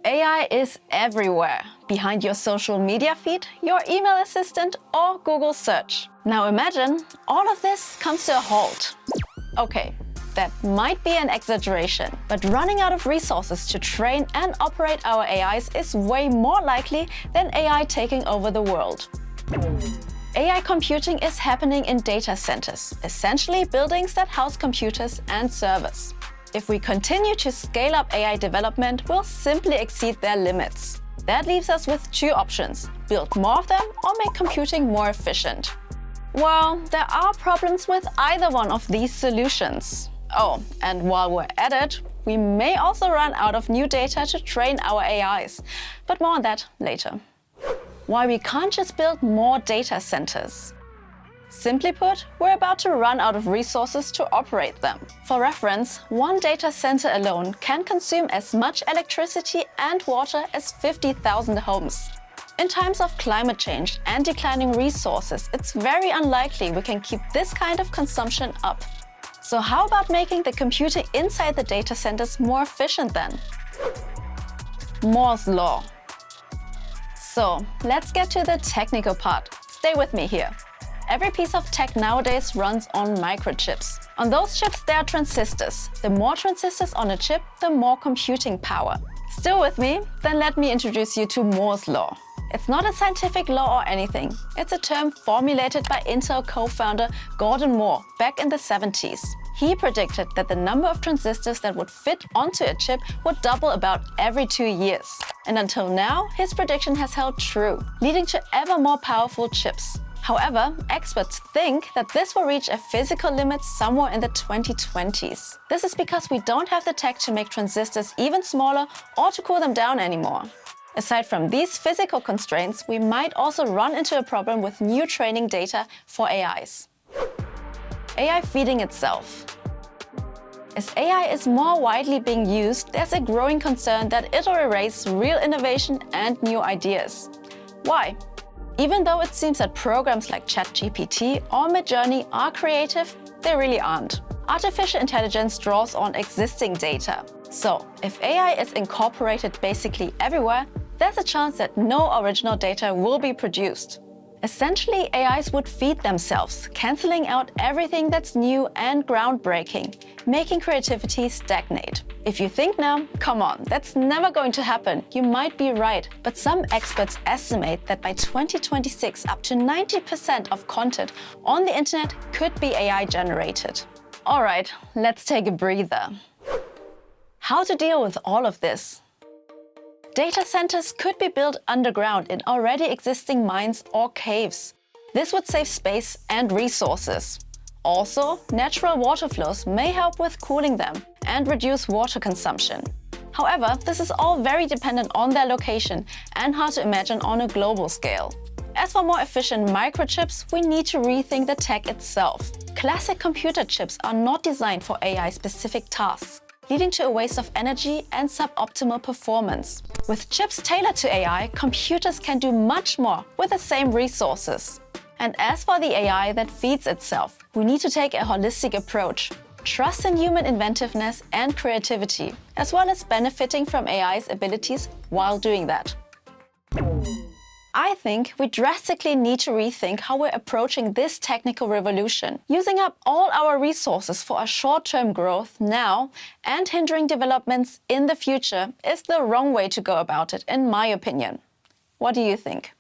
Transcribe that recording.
AI is everywhere, behind your social media feed, your email assistant, or Google search. Now imagine all of this comes to a halt. Okay, that might be an exaggeration, but running out of resources to train and operate our AIs is way more likely than AI taking over the world. AI computing is happening in data centers, essentially buildings that house computers and servers. If we continue to scale up AI development, we'll simply exceed their limits. That leaves us with two options: build more of them or make computing more efficient. Well, there are problems with either one of these solutions. Oh, and while we're at it, we may also run out of new data to train our AIs. But more on that later. Why we can't just build more data centers? Simply put, we're about to run out of resources to operate them. For reference, one data center alone can consume as much electricity and water as 50,000 homes. In times of climate change and declining resources, it's very unlikely we can keep this kind of consumption up. So how about making the computing inside the data centers more efficient then? Moore's Law. So let's get to the technical part. Stay with me here. Every piece of tech nowadays runs on microchips. On those chips there are transistors. The more transistors on a chip, the more computing power. Still with me? Then let me introduce you to Moore's Law. It's not a scientific law or anything. It's a term formulated by Intel co-founder Gordon Moore back in the 70s. He predicted that the number of transistors that would fit onto a chip would double about every 2 years. And until now, his prediction has held true, leading to ever more powerful chips. However, experts think that this will reach a physical limit somewhere in the 2020s. This is because we don't have the tech to make transistors even smaller or to cool them down anymore. Aside from these physical constraints, we might also run into a problem with new training data for AIs. AI feeding itself. As AI is more widely being used, there's a growing concern that it'll erase real innovation and new ideas. Why? Even though it seems that programs like ChatGPT or Midjourney are creative, they really aren't. Artificial intelligence draws on existing data. So, if AI is incorporated basically everywhere, there's a chance that no original data will be produced. Essentially, AIs would feed themselves, cancelling out everything that's new and groundbreaking, making creativity stagnate. If you think now, come on, that's never going to happen, you might be right. But some experts estimate that by 2026, up to 90% of content on the internet could be AI generated. All right, let's take a breather. How to deal with all of this? Data centers could be built underground in already existing mines or caves. This would save space and resources. Also, natural water flows may help with cooling them and reduce water consumption. However, this is all very dependent on their location and hard to imagine on a global scale. As for more efficient microchips, we need to rethink the tech itself. Classic computer chips are not designed for AI-specific tasks, leading to a waste of energy and suboptimal performance. With chips tailored to AI, computers can do much more with the same resources. And as for the AI that feeds itself, we need to take a holistic approach. Trust in human inventiveness and creativity, as well as benefiting from AI's abilities while doing that. I think we drastically need to rethink how we're approaching this technical revolution. Using up all our resources for a short-term growth now and hindering developments in the future is the wrong way to go about it, in my opinion. What do you think?